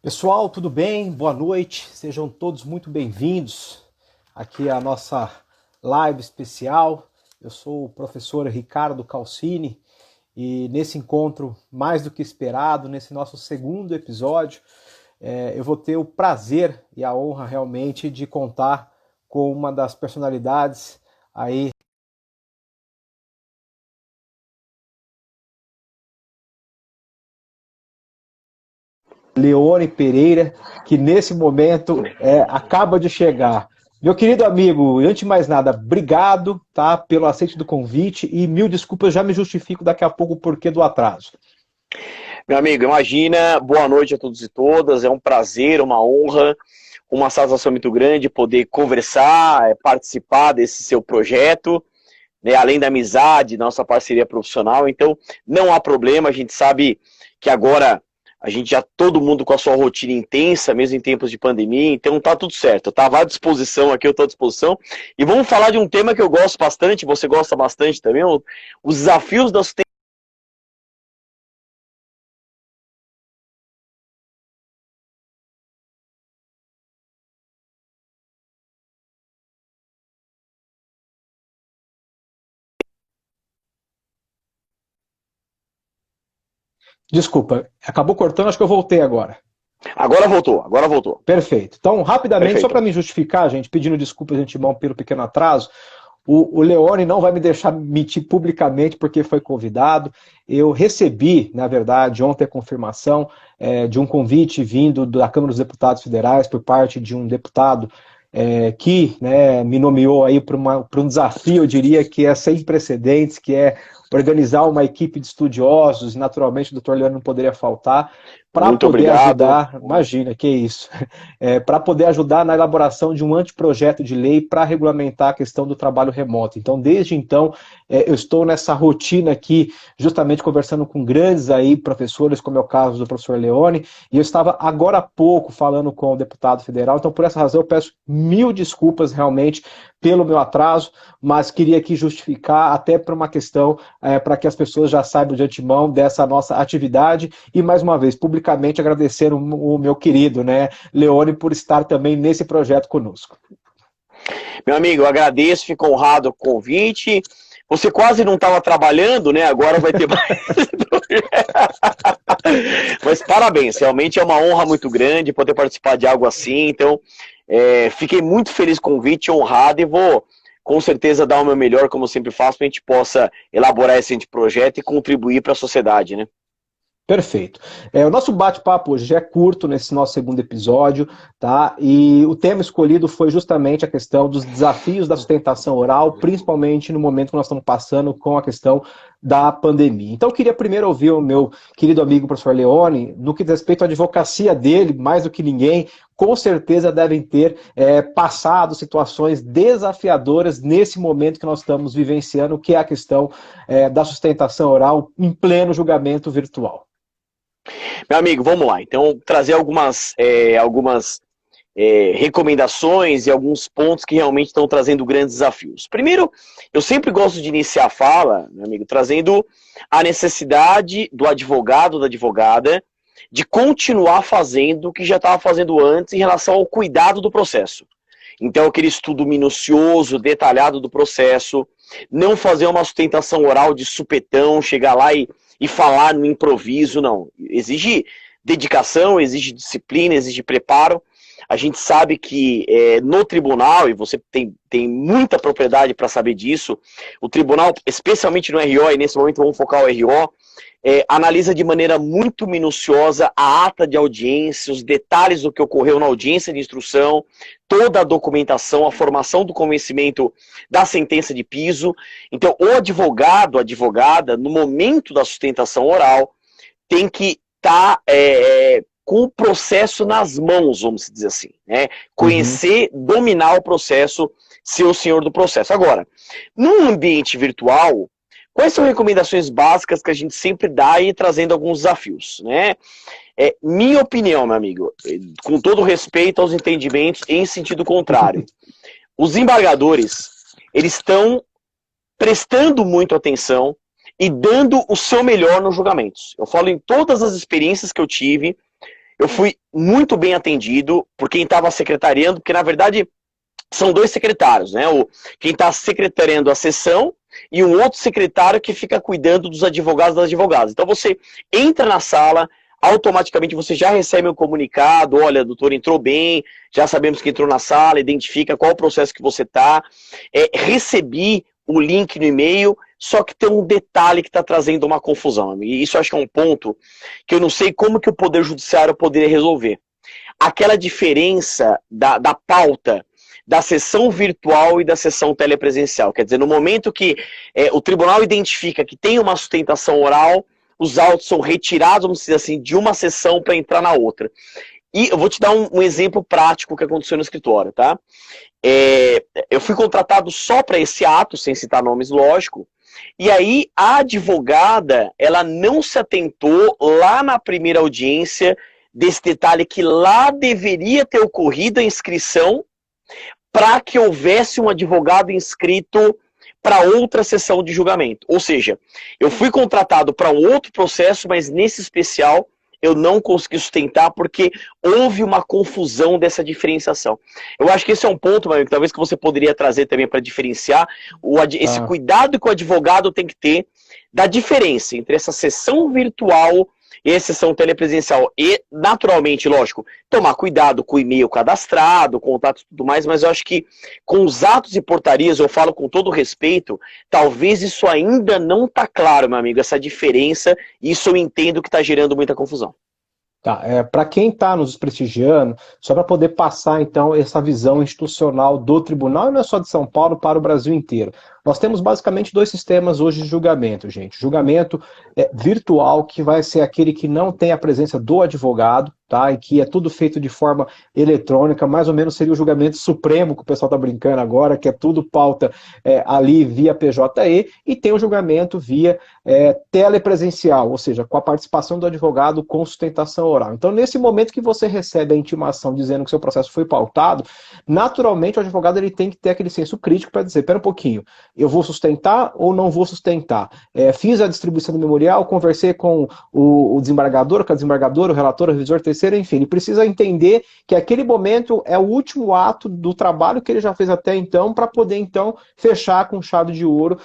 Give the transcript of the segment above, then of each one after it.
Pessoal, tudo bem? Boa noite. Sejam todos muito bem-vindos aqui à nossa live especial. Eu sou o professor Ricardo Calcini e nesse encontro mais do que esperado, nesse nosso segundo episódio, eu vou ter o prazer e a honra realmente de contar com uma das personalidades aí, Leone Pereira, que nesse momento acaba de chegar. Meu querido amigo, antes de mais nada, obrigado, tá, pelo aceite do convite e mil desculpas, já me justifico daqui a pouco o porquê do atraso. Meu amigo, imagina, boa noite a todos e todas, é um prazer, uma honra, uma satisfação muito grande poder conversar, participar desse seu projeto, né, além da amizade, nossa parceria profissional, então não há problema, a gente sabe que agora a gente já, todo mundo com a sua rotina intensa, mesmo em tempos de pandemia, então tá tudo certo, eu estava à disposição aqui, eu estou à disposição, e vamos falar de um tema que eu gosto bastante, você gosta bastante também, os desafios da sustentabilidade. Desculpa, acabou cortando, acho que eu voltei agora. Agora voltou, agora voltou. Perfeito. Então, rapidamente, só Perfeito. para me justificar, gente, pedindo desculpas de antemão pelo pequeno atraso, o Leone não vai me deixar mentir publicamente porque foi convidado. Eu recebi, na verdade, ontem a confirmação de um convite vindo da Câmara dos Deputados Federais por parte de um deputado que me nomeou aí para um desafio, eu diria que é sem precedentes, que é organizar uma equipe de estudiosos, naturalmente o doutor Leone não poderia faltar, para Muito poder obrigado. ajudar, imagina, que isso, para poder ajudar na elaboração de um anteprojeto de lei para regulamentar a questão do trabalho remoto. Então, desde então, eu estou nessa rotina aqui, justamente conversando com grandes aí professores, como é o caso do professor Leone, e eu estava agora há pouco falando com o deputado federal, então por essa razão eu peço mil desculpas realmente pelo meu atraso, mas queria aqui justificar até para uma questão, para que as pessoas já saibam de antemão dessa nossa atividade e mais uma vez, publicamente agradecer o meu querido, né, Leone, por estar também nesse projeto conosco. Meu amigo, eu agradeço, fico honrado com o convite. Você quase não estava trabalhando, né? Agora vai ter mais. Mas parabéns, realmente é uma honra muito grande poder participar de algo assim. Então, fiquei muito feliz com o convite, honrado, e vou com certeza dar o meu melhor, como eu sempre faço, para a gente possa elaborar esse projeto e contribuir para a sociedade, né? Perfeito. O nosso bate-papo hoje já é curto nesse nosso segundo episódio, tá? E o tema escolhido foi justamente a questão dos desafios da sustentação oral, principalmente no momento que nós estamos passando com a questão da pandemia. Então, eu queria primeiro ouvir o meu querido amigo professor Leone, no que diz respeito à advocacia dele, mais do que ninguém, com certeza devem ter passado situações desafiadoras nesse momento que nós estamos vivenciando, que é a questão da sustentação oral em pleno julgamento virtual. Meu amigo, vamos lá. Então, trazer algumas recomendações e alguns pontos que realmente estão trazendo grandes desafios. Primeiro, eu sempre gosto de iniciar a fala, meu amigo, trazendo a necessidade do advogado, da advogada, de continuar fazendo o que já estava fazendo antes em relação ao cuidado do processo. Então, aquele estudo minucioso, detalhado do processo, não fazer uma sustentação oral de supetão, chegar lá e falar no improviso, não. Exige dedicação, exige disciplina, exige preparo. A gente sabe que no tribunal, e você tem muita propriedade para saber disso, o tribunal, especialmente no RO, e nesse momento vamos focar o RO, analisa de maneira muito minuciosa a ata de audiência, os detalhes do que ocorreu na audiência de instrução, toda a documentação, a formação do convencimento da sentença de piso. Então, o advogado, a advogada, no momento da sustentação oral, tem que estar com o processo nas mãos, vamos dizer assim, né? Conhecer, dominar o processo, ser o senhor do processo. Agora, num ambiente virtual, quais são as recomendações básicas que a gente sempre dá e trazendo alguns desafios, né? Minha opinião, meu amigo, com todo respeito aos entendimentos em sentido contrário, os embargadores, eles estão prestando muito atenção e dando o seu melhor nos julgamentos. Eu falo em todas as experiências que eu tive, eu fui muito bem atendido por quem estava secretariando, porque na verdade são dois secretários, né? Quem está secretariando a sessão e um outro secretário que fica cuidando dos advogados e das advogadas. Então você entra na sala, automaticamente você já recebe um comunicado, olha, doutor, entrou bem, já sabemos que entrou na sala, identifica qual o processo que você está, recebi o link no e-mail, só que tem um detalhe que está trazendo uma confusão. E isso eu acho que é um ponto que eu não sei como que o Poder Judiciário poderia resolver. Aquela diferença da pauta da sessão virtual e da sessão telepresencial. Quer dizer, no momento que o tribunal identifica que tem uma sustentação oral, os autos são retirados, vamos dizer assim, de uma sessão para entrar na outra. E eu vou te dar um exemplo prático que aconteceu no escritório, tá? Eu fui contratado só para esse ato, sem citar nomes, lógico, e aí a advogada, ela não se atentou lá na primeira audiência desse detalhe que lá deveria ter ocorrido a inscrição para que houvesse um advogado inscrito para outra sessão de julgamento. Ou seja, eu fui contratado para um outro processo, mas nesse especial eu não consegui sustentar porque houve uma confusão dessa diferenciação. Eu acho que esse é um ponto, meu amigo, talvez que você poderia trazer também para diferenciar esse cuidado que o advogado tem que ter da diferença entre essa sessão virtual e a sessão telepresencial. E, naturalmente, lógico, tomar cuidado com o e-mail cadastrado, contato e tudo mais, mas eu acho que com os atos e portarias, eu falo com todo respeito, talvez isso ainda não está claro, meu amigo, essa diferença, e isso eu entendo que está gerando muita confusão. Tá, para quem está nos prestigiando, só para poder passar, então, essa visão institucional do tribunal, e não é só de São Paulo, para o Brasil inteiro. Nós temos basicamente dois sistemas hoje de julgamento, gente. Julgamento virtual, que vai ser aquele que não tem a presença do advogado, tá? E que é tudo feito de forma eletrônica, mais ou menos seria o julgamento supremo, que o pessoal está brincando agora, que é tudo pauta ali via PJE, e tem o julgamento via telepresencial, ou seja, com a participação do advogado com sustentação oral. Então, nesse momento que você recebe a intimação dizendo que seu processo foi pautado, naturalmente o advogado ele tem que ter aquele senso crítico para dizer, pera um pouquinho, eu vou sustentar ou não vou sustentar? Fiz a distribuição do memorial, conversei com o desembargador, com a desembargadora, o relator, o revisor terceiro, enfim, ele precisa entender que aquele momento é o último ato do trabalho que ele já fez até então, para poder então fechar com chave de ouro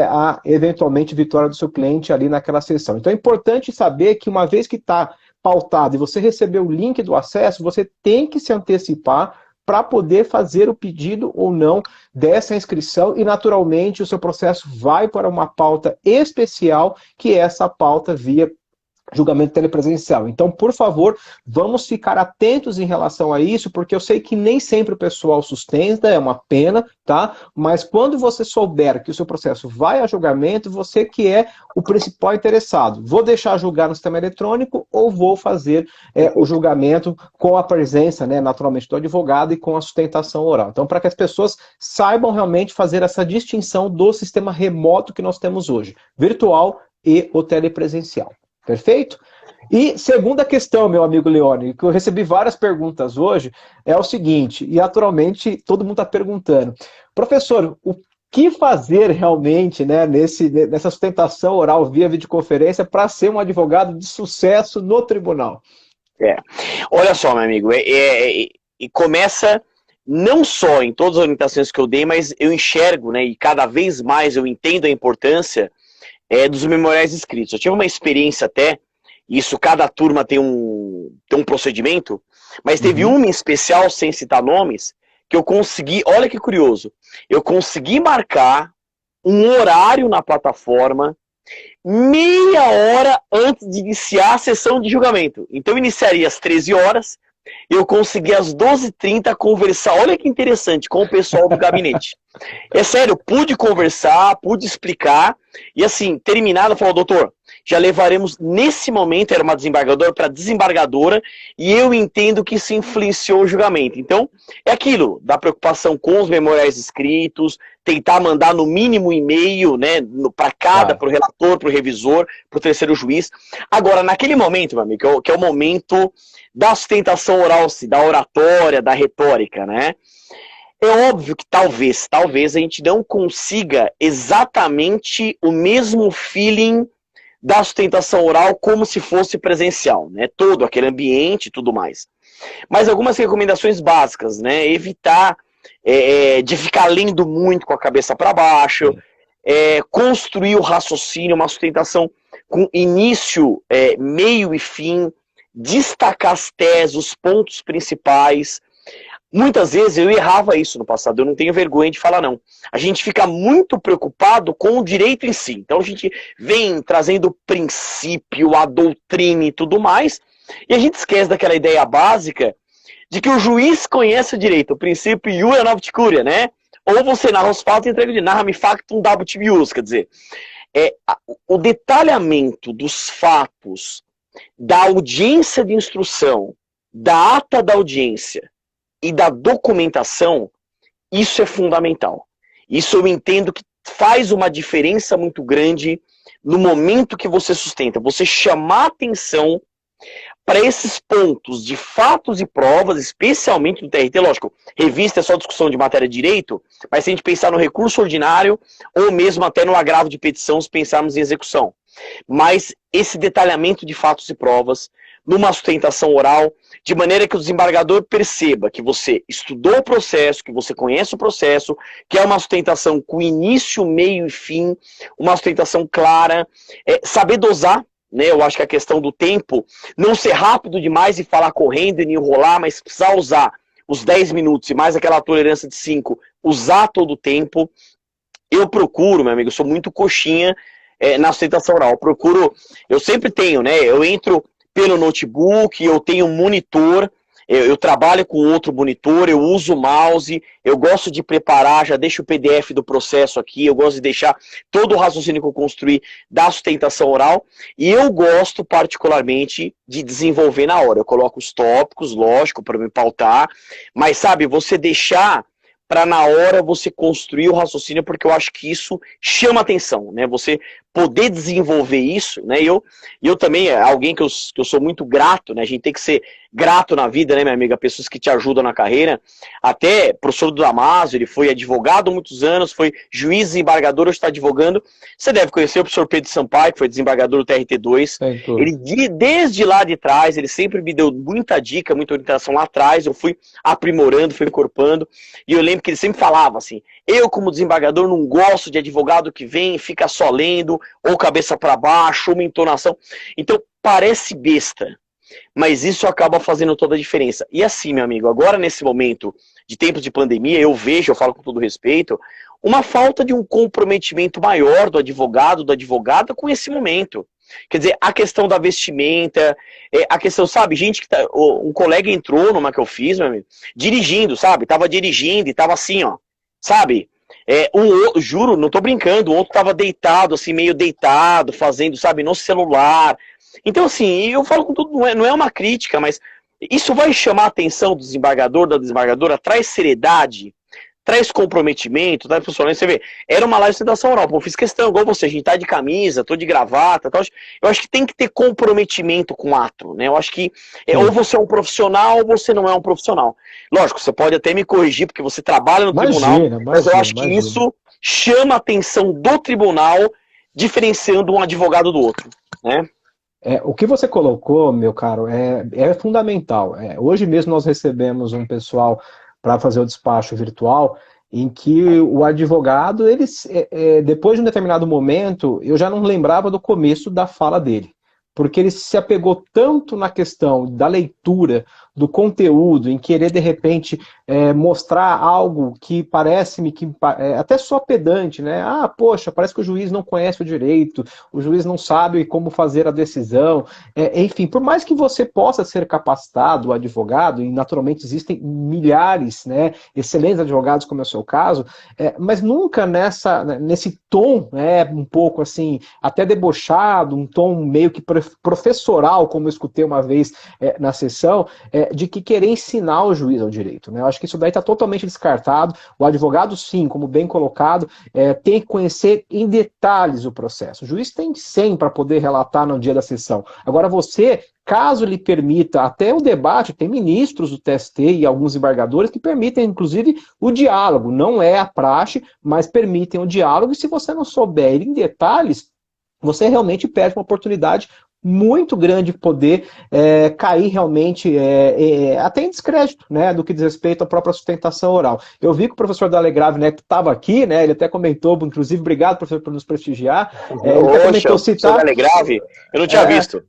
a eventualmente vitória do seu cliente ali naquela sessão. Então é importante saber que uma vez que está pautado e você recebeu o link do acesso, você tem que se antecipar para poder fazer o pedido ou não dessa inscrição e, naturalmente, o seu processo vai para uma pauta especial, que é essa pauta via julgamento telepresencial. Então, por favor, vamos ficar atentos em relação a isso, porque eu sei que nem sempre o pessoal sustenta, é uma pena, tá? Mas quando você souber que o seu processo vai a julgamento, você que é o principal interessado. Vou deixar julgar no sistema eletrônico ou vou fazer o julgamento com a presença, né, naturalmente, do advogado e com a sustentação oral. Então, para que as pessoas saibam realmente fazer essa distinção do sistema remoto que nós temos hoje, virtual e o telepresencial. Perfeito? E segunda questão, meu amigo Leone, que eu recebi várias perguntas hoje, é o seguinte, e naturalmente todo mundo está perguntando, professor, o que fazer realmente, né, nessa sustentação oral via videoconferência para ser um advogado de sucesso no tribunal? Olha só, meu amigo, e começa não só em todas as orientações que eu dei, mas eu enxergo, né, e cada vez mais eu entendo a importância dos memoriais escritos. Eu tive uma experiência até, isso cada turma tem um procedimento, mas teve uma em especial, sem citar nomes, que eu consegui, olha que curioso, eu consegui marcar um horário na plataforma meia hora antes de iniciar a sessão de julgamento. Então eu iniciaria às 13 horas, eu consegui às 12h30 conversar, olha que interessante, com o pessoal do gabinete. É sério, pude conversar, pude explicar, e assim, terminado, falou, doutor, já levaremos nesse momento, era uma desembargadora para desembargadora, e eu entendo que isso influenciou o julgamento. Então, é aquilo, da preocupação com os memoriais escritos, tentar mandar no mínimo e-mail, né, para cada, para o relator, para o revisor, para o terceiro juiz. Agora, naquele momento, meu amigo, que é o momento da sustentação oral, da oratória, da retórica, né? É óbvio que talvez a gente não consiga exatamente o mesmo feeling da sustentação oral como se fosse presencial, né? Todo aquele ambiente e tudo mais. Mas algumas recomendações básicas, né? Evitar de ficar lendo muito com a cabeça para baixo, construir o raciocínio, uma sustentação com início, meio e fim, destacar as teses, os pontos principais. Muitas vezes eu errava isso no passado, eu não tenho vergonha de falar não. A gente fica muito preocupado com o direito em si. Então a gente vem trazendo o princípio, a doutrina e tudo mais, e a gente esquece daquela ideia básica de que o juiz conhece o direito, o princípio iura novit curia, né? Ou você narra os fatos e entrega de narra-me factum dabit ius, quer dizer, o detalhamento dos fatos, da audiência de instrução, da ata da audiência e da documentação, isso é fundamental. Isso eu entendo que faz uma diferença muito grande no momento que você sustenta. Você chamar atenção para esses pontos de fatos e provas, especialmente no TRT, lógico, revista é só discussão de matéria de direito, mas se a gente pensar no recurso ordinário, ou mesmo até no agravo de petição, se pensarmos em execução. Mas esse detalhamento de fatos e provas, numa sustentação oral, de maneira que o desembargador perceba que você estudou o processo, que você conhece o processo, que é uma sustentação com início, meio e fim, uma sustentação clara, saber dosar, né? Eu acho que a questão do tempo, não ser rápido demais e falar correndo e enrolar, mas precisar usar os 10 minutos e mais aquela tolerância de 5, usar todo o tempo. Eu procuro, meu amigo, eu sou muito coxinha na sustentação oral. Eu sempre tenho, né? Eu entro pelo notebook, eu tenho um monitor, eu trabalho com outro monitor, eu uso o mouse, eu gosto de preparar, já deixo o PDF do processo aqui, eu gosto de deixar todo o raciocínio que eu construí da sustentação oral, e eu gosto particularmente de desenvolver na hora. Eu coloco os tópicos, lógico, para me pautar, mas sabe, você deixar para na hora você construir o raciocínio, porque eu acho que isso chama atenção, né? Você poder desenvolver isso, né? Eu também, alguém que eu sou muito grato, né? A gente tem que ser grato na vida, né, minha amiga? Pessoas que te ajudam na carreira. Até o professor do Damaso, ele foi advogado há muitos anos, foi juiz desembargador, hoje está advogando. Você deve conhecer o professor Pedro Sampaio, que foi desembargador do TRT2. Ele, desde lá de trás, ele sempre me deu muita dica, muita orientação lá atrás. Eu fui aprimorando, fui encorpando. E eu lembro que ele sempre falava assim, eu como desembargador não gosto de advogado que vem e fica só lendo, ou cabeça para baixo, ou uma entonação. Então, parece besta, mas isso acaba fazendo toda a diferença. E assim, meu amigo, agora nesse momento de tempos de pandemia, eu vejo, eu falo com todo respeito, uma falta de um comprometimento maior do advogado, da advogada com esse momento. Quer dizer, a questão da vestimenta, a questão, sabe, gente que um colega entrou numa que eu fiz, meu amigo, dirigindo, sabe, tava dirigindo e tava assim, ó, sabe, juro, não tô brincando, o outro tava deitado, assim, meio deitado, fazendo, sabe, no celular. Então, assim, eu falo com tudo, não é uma crítica, mas isso vai chamar a atenção do desembargador, da desembargadora, traz seriedade, traz comprometimento, traz funcionamento. Você vê, era uma live de sustentação oral, pô, fiz questão, igual você, a gente tá de camisa, tô de gravata, tal. Eu acho que tem que ter comprometimento com o ato, né? Eu acho que ou você é um profissional ou você não é um profissional. Lógico, você pode até me corrigir, porque você trabalha no tribunal, mas eu acho que isso chama a atenção do tribunal, diferenciando um advogado do outro, né? O que você colocou, meu caro, é fundamental. Hoje mesmo nós recebemos um pessoal para fazer o despacho virtual, em que o advogado, depois de um determinado momento, eu já não lembrava do começo da fala dele, porque ele se apegou tanto na questão da leitura, do conteúdo, em querer, de repente, mostrar algo que parece-me que até só pedante, né? Ah, poxa, parece que o juiz não conhece o direito, o juiz não sabe como fazer a decisão. Enfim, por mais que você possa ser capacitado, advogado, e naturalmente existem milhares, né, excelentes advogados, como é o seu caso, mas nunca nesse tom, um pouco assim, até debochado, um tom meio que professoral, como eu escutei uma vez na sessão, de que querer ensinar o juiz ao direito, né? Eu acho que isso daí está totalmente descartado. O advogado, sim, como bem colocado, tem que conhecer em detalhes o processo. O juiz tem 100 para poder relatar no dia da sessão. Agora você, caso lhe permita até o debate, tem ministros do TST e alguns embargadores que permitem, inclusive, o diálogo. Não é a praxe, mas permitem o diálogo. E se você não souber ir em detalhes, você realmente perde uma oportunidade muito grande de poder cair realmente até em descrédito, né, do que diz respeito à própria sustentação oral. Eu vi que o professor Dalegrave, né, estava aqui, né, ele até comentou, inclusive, obrigado, professor, por nos prestigiar. Ele até comentou citar... O Dalegrave, eu não tinha visto.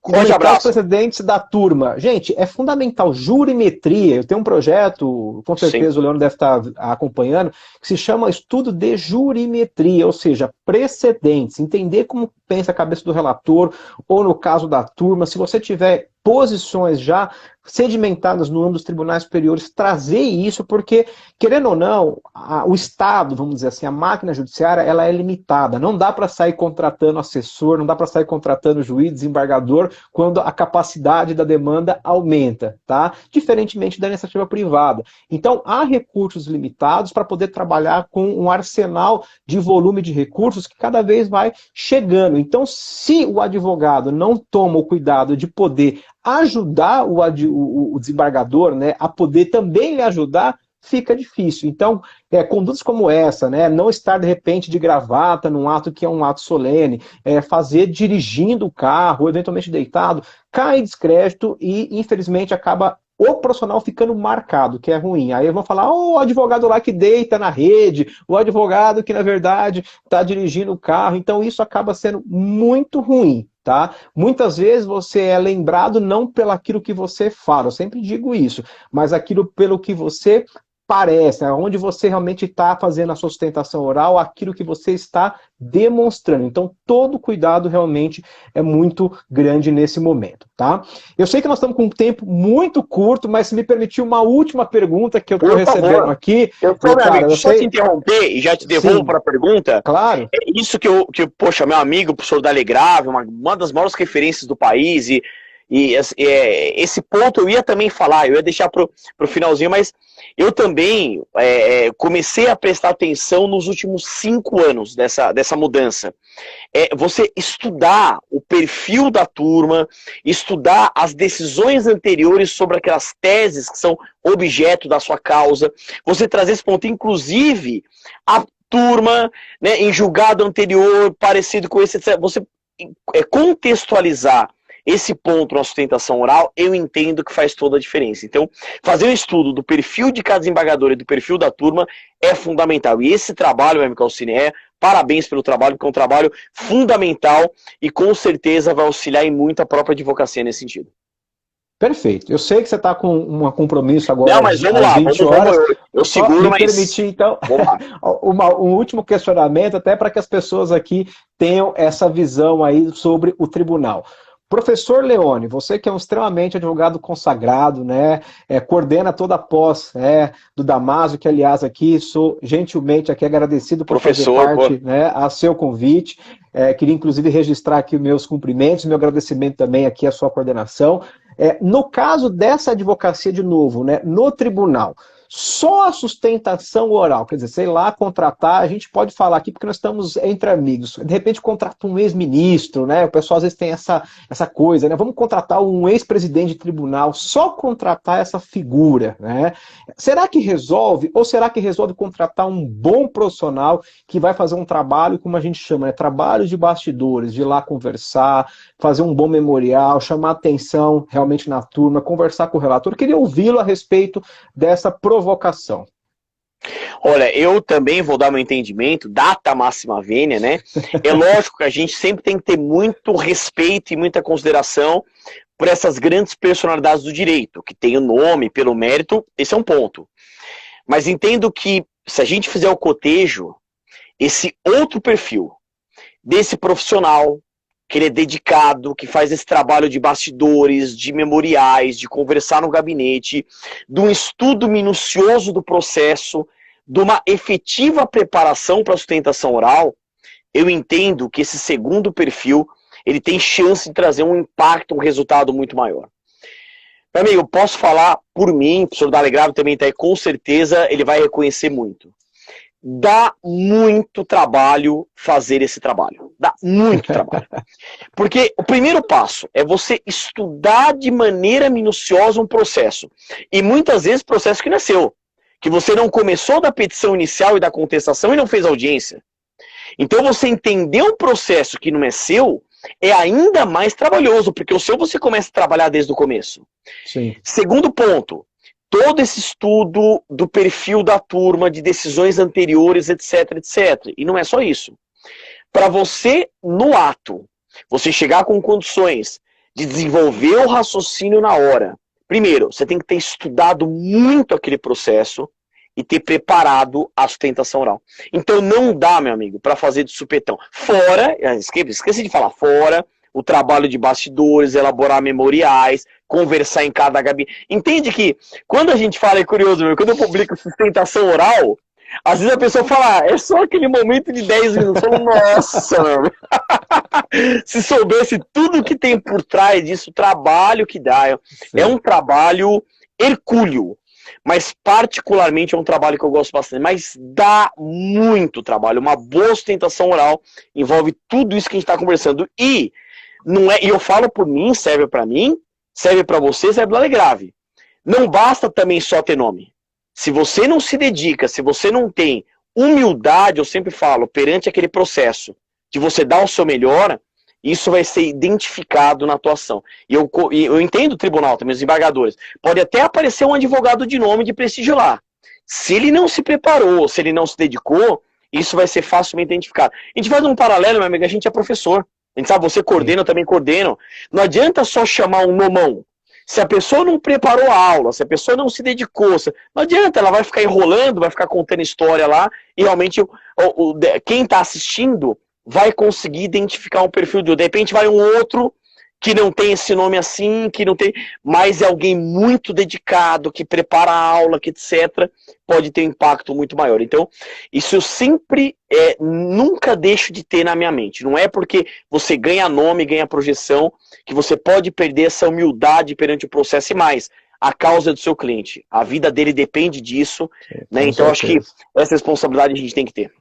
Comentar os precedentes da turma. Gente, é fundamental. Jurimetria. Eu tenho um projeto, com certeza Sim. O Leandro deve estar acompanhando, que se chama Estudo de Jurimetria, ou seja, precedentes. Entender como pensa a cabeça do relator, ou no caso da turma, se você tiver posições já sedimentadas no âmbito dos tribunais superiores, trazer isso, porque, querendo ou não, o Estado, vamos dizer assim, a máquina judiciária, ela é limitada. Não dá para sair contratando assessor, não dá para sair contratando juiz, desembargador, quando a capacidade da demanda aumenta, tá? Diferentemente da iniciativa privada. Então, há recursos limitados para poder trabalhar com um arsenal de volume de recursos que cada vez vai chegando. Então, se o advogado não toma o cuidado de poder ajudar o desembargador, né, a poder também lhe ajudar, fica difícil. Então, condutas como essa, né, não estar de repente de gravata num ato que é um ato solene, fazer dirigindo o carro, eventualmente deitado, cai em descrédito e, infelizmente, acaba o profissional ficando marcado, que é ruim. Aí vão falar, o advogado lá que deita na rede, o advogado que, na verdade, está dirigindo o carro. Então, isso acaba sendo muito ruim. Tá? Muitas vezes você é lembrado não pelo aquilo que você fala, eu sempre digo isso, mas aquilo pelo que você parece, onde você realmente está fazendo a sustentação oral, aquilo que você está demonstrando. Então, todo cuidado realmente é muito grande nesse momento, tá? Eu sei que nós estamos com um tempo muito curto, mas se me permitir uma última pergunta que eu estou recebendo aqui... Deixa eu te interromper e já te devolvo para a pergunta. Claro. É isso poxa, meu amigo, o professor Dalegrave, uma das maiores referências do país, e esse ponto eu ia também falar, eu ia deixar pro finalzinho, mas eu também comecei a prestar atenção nos últimos 5 anos dessa mudança. Você estudar o perfil da turma, estudar as decisões anteriores sobre aquelas teses que são objeto da sua causa, você trazer esse ponto, inclusive a turma, né, em julgado anterior, parecido com esse, você contextualizar esse ponto na sustentação oral, eu entendo que faz toda a diferença. Então, fazer um estudo do perfil de cada desembargador e do perfil da turma é fundamental. E esse trabalho, meu amigo Alcine, parabéns pelo trabalho, porque é um trabalho fundamental e com certeza vai auxiliar em muito a própria advocacia nesse sentido. Perfeito. Eu sei que você está com um compromisso agora. Não, mas vamos lá, 20 horas. Eu seguro, mas... permitir, então, um último questionamento, até para que as pessoas aqui tenham essa visão aí sobre o tribunal. Professor Leone, você que é um extremamente advogado consagrado, né, coordena toda a pós do Damásio, que aliás aqui sou gentilmente aqui agradecido por fazer parte, né, a seu convite. Queria inclusive registrar aqui os meus cumprimentos, meu agradecimento também aqui à sua coordenação. No caso dessa advocacia de novo, né, no tribunal, só a sustentação oral, quer dizer, sei lá, contratar, a gente pode falar aqui porque nós estamos entre amigos, de repente contrata um ex-ministro, né, o pessoal às vezes tem essa coisa, né, vamos contratar um ex-presidente de tribunal, só contratar essa figura, né, será que resolve, ou será que resolve contratar um bom profissional que vai fazer um trabalho, como a gente chama, né, trabalho de bastidores, de ir lá conversar, fazer um bom memorial, chamar atenção realmente na turma, conversar com o relator. Eu queria ouvi-lo a respeito dessa provocação. Olha, eu também vou dar meu entendimento, data máxima vênia, né? É lógico que a gente sempre tem que ter muito respeito e muita consideração por essas grandes personalidades do direito, que tem o nome, pelo mérito, esse é um ponto. Mas entendo que, se a gente fizer o cotejo, esse outro perfil desse profissional, que ele é dedicado, que faz esse trabalho de bastidores, de memoriais, de conversar no gabinete, de um estudo minucioso do processo, de uma efetiva preparação para a sustentação oral, eu entendo que esse segundo perfil, ele tem chance de trazer um impacto, um resultado muito maior. Meu amigo, eu posso falar por mim, o professor Dalegrave também está aí, com certeza ele vai reconhecer muito. Dá muito trabalho fazer esse trabalho. Dá muito trabalho. Porque o primeiro passo é você estudar de maneira minuciosa um processo. E muitas vezes processo que não é seu. Que você não começou da petição inicial e da contestação e não fez audiência. Então você entender um processo que não é seu é ainda mais trabalhoso, porque o seu você começa a trabalhar desde o começo. Sim. Segundo ponto, todo esse estudo do perfil da turma, de decisões anteriores, etc, etc. E não é só isso. Para você, no ato, você chegar com condições de desenvolver o raciocínio na hora, primeiro, você tem que ter estudado muito aquele processo e ter preparado a sustentação oral. Então não dá, meu amigo, para fazer de supetão. Fora, esqueci de falar, fora o trabalho de bastidores, elaborar memoriais, conversar em cada gabinete. Entende que quando a gente fala, é curioso, meu, quando eu publico sustentação oral, às vezes a pessoa fala, é só aquele momento de 10 minutos. Eu falo, nossa, meu. Se soubesse tudo que tem por trás disso, o trabalho que dá. É um trabalho hercúleo. Mas particularmente é um trabalho que eu gosto bastante. Mas dá muito trabalho. Uma boa sustentação oral envolve tudo isso que a gente está conversando. E eu falo por mim, serve para você, serve para grave. Não basta também só ter nome. Se você não se dedica, se você não tem humildade, eu sempre falo, perante aquele processo de você dar o seu melhor, isso vai ser identificado na atuação. E eu entendo o tribunal também, os embargadores. Pode até aparecer um advogado de nome de prestígio lá. Se ele não se preparou, se ele não se dedicou, isso vai ser facilmente identificado. A gente faz um paralelo, meu amigo, a gente é professor. A gente sabe, você coordena, eu também coordeno. Não adianta só chamar um nomão. Se a pessoa não preparou a aula, se a pessoa não se dedicou, não adianta, ela vai ficar enrolando, vai ficar contando história lá, e realmente quem está assistindo vai conseguir identificar um perfil de repente vai um outro que não tem esse nome assim, que não tem, mas é alguém muito dedicado, que prepara a aula, que etc, pode ter um impacto muito maior. Então, isso eu sempre, nunca deixo de ter na minha mente. Não é porque você ganha nome, ganha projeção, que você pode perder essa humildade perante o processo e mais. A causa do seu cliente. A vida dele depende disso, né? Então, acho que essa responsabilidade a gente tem que ter.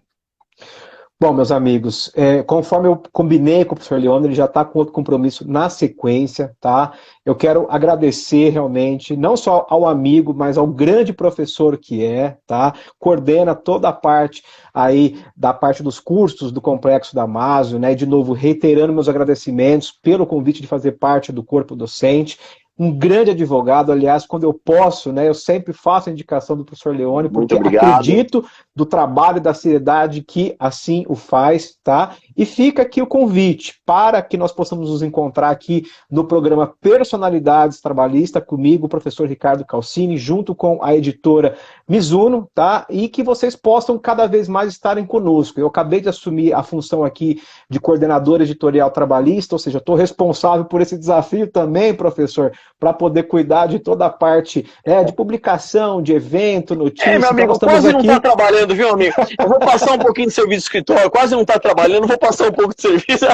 Bom, meus amigos, conforme eu combinei com o professor Leone, ele já está com outro compromisso na sequência, tá? Eu quero agradecer realmente, não só ao amigo, mas ao grande professor que tá? Coordena toda a parte aí, da parte dos cursos do Complexo Damásio, né? E de novo, reiterando meus agradecimentos pelo convite de fazer parte do corpo docente. Um grande advogado, aliás, quando eu posso, né, eu sempre faço a indicação do professor Leone, porque acredito do trabalho e da seriedade que assim o faz, tá? E fica aqui o convite para que nós possamos nos encontrar aqui no programa Personalidades Trabalhista, comigo, o professor Ricardo Calcini, junto com a editora Mizuno, tá? E que vocês possam cada vez mais estarem conosco. Eu acabei de assumir a função aqui de coordenador editorial trabalhista, ou seja, estou responsável por esse desafio também, professor, para poder cuidar de toda a parte de publicação, de evento, notícias. Meu amigo, então, quase aqui... não está trabalhando, viu, amigo? Eu vou passar um pouquinho de serviço de escritório, quase não está trabalhando, vou passar um pouco de serviço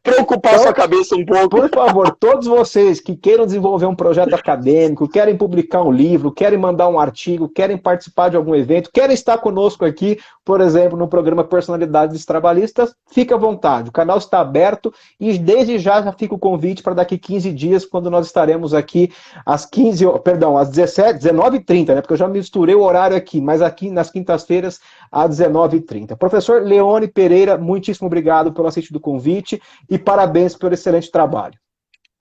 para ocupar sua cabeça um pouco. Por favor, todos vocês que queiram desenvolver um projeto acadêmico, querem publicar um livro, querem mandar um artigo, querem participar de algum evento, querem estar conosco aqui, por exemplo, no programa Personalidades Trabalhistas, fique à vontade. O canal está aberto e desde já fica o convite para daqui 15 dias, quando nós estaremos aqui às 19h30, né? Porque eu já misturei o horário aqui, mas aqui nas quintas-feiras às 19h30. Professor Leone Pereira, muitíssimo obrigado pelo aceite do convite e parabéns pelo excelente trabalho.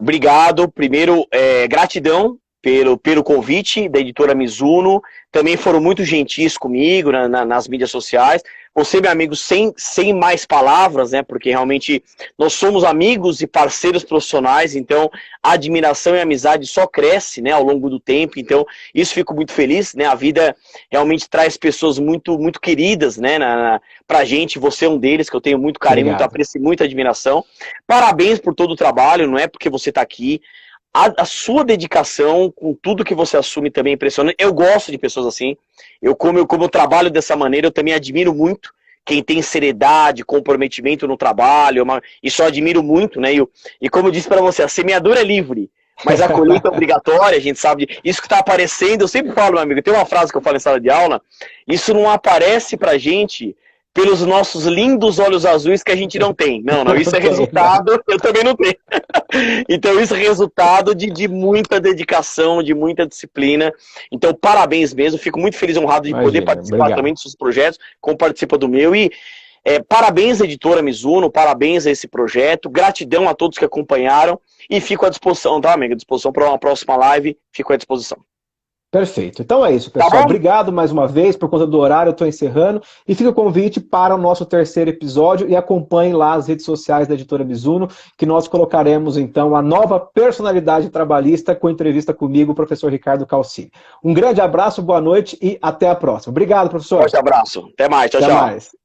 Obrigado. Primeiro, gratidão pelo convite da editora Mizuno. Também foram muito gentis comigo nas mídias sociais. Você, meu amigo, sem mais palavras, né? Porque realmente nós somos amigos e parceiros profissionais, então a admiração e a amizade só cresce, né, ao longo do tempo. Então, isso fico muito feliz, né? A vida realmente traz pessoas muito, muito queridas, né, pra gente. Você é um deles, que eu tenho muito carinho, muito apreço e muita admiração. Parabéns por todo o trabalho, não é porque você está aqui. A sua dedicação com tudo que você assume também é impressionante. Eu gosto de pessoas assim. Como eu trabalho dessa maneira, eu também admiro muito quem tem seriedade, comprometimento no trabalho. Isso eu admiro muito, né? E como eu disse para você, a semeadura é livre, mas a colheita é obrigatória, a gente sabe. Isso que está aparecendo, eu sempre falo, meu amigo, tem uma frase que eu falo em sala de aula, isso não aparece pra gente pelos nossos lindos olhos azuis que a gente não tem. Não, isso é resultado, eu também não tenho. Então isso é resultado de muita dedicação, de muita disciplina. Então parabéns mesmo, fico muito feliz e honrado de poder participar também dos seus projetos, como participa do meu. E Parabéns, editora Mizuno, parabéns a esse projeto, gratidão a todos que acompanharam e fico à disposição, tá, amigo? À disposição para uma próxima live, fico à disposição. Perfeito. Então é isso, pessoal. Tá bom? Obrigado mais uma vez. Por conta do horário, eu estou encerrando. E fica o convite para o nosso terceiro episódio e acompanhem lá as redes sociais da editora Mizuno, que nós colocaremos, então, a nova personalidade trabalhista com entrevista comigo, o professor Ricardo Calcini. Um grande abraço, boa noite e até a próxima. Obrigado, professor. Forte abraço. Até mais. Tchau, Até tchau. mais.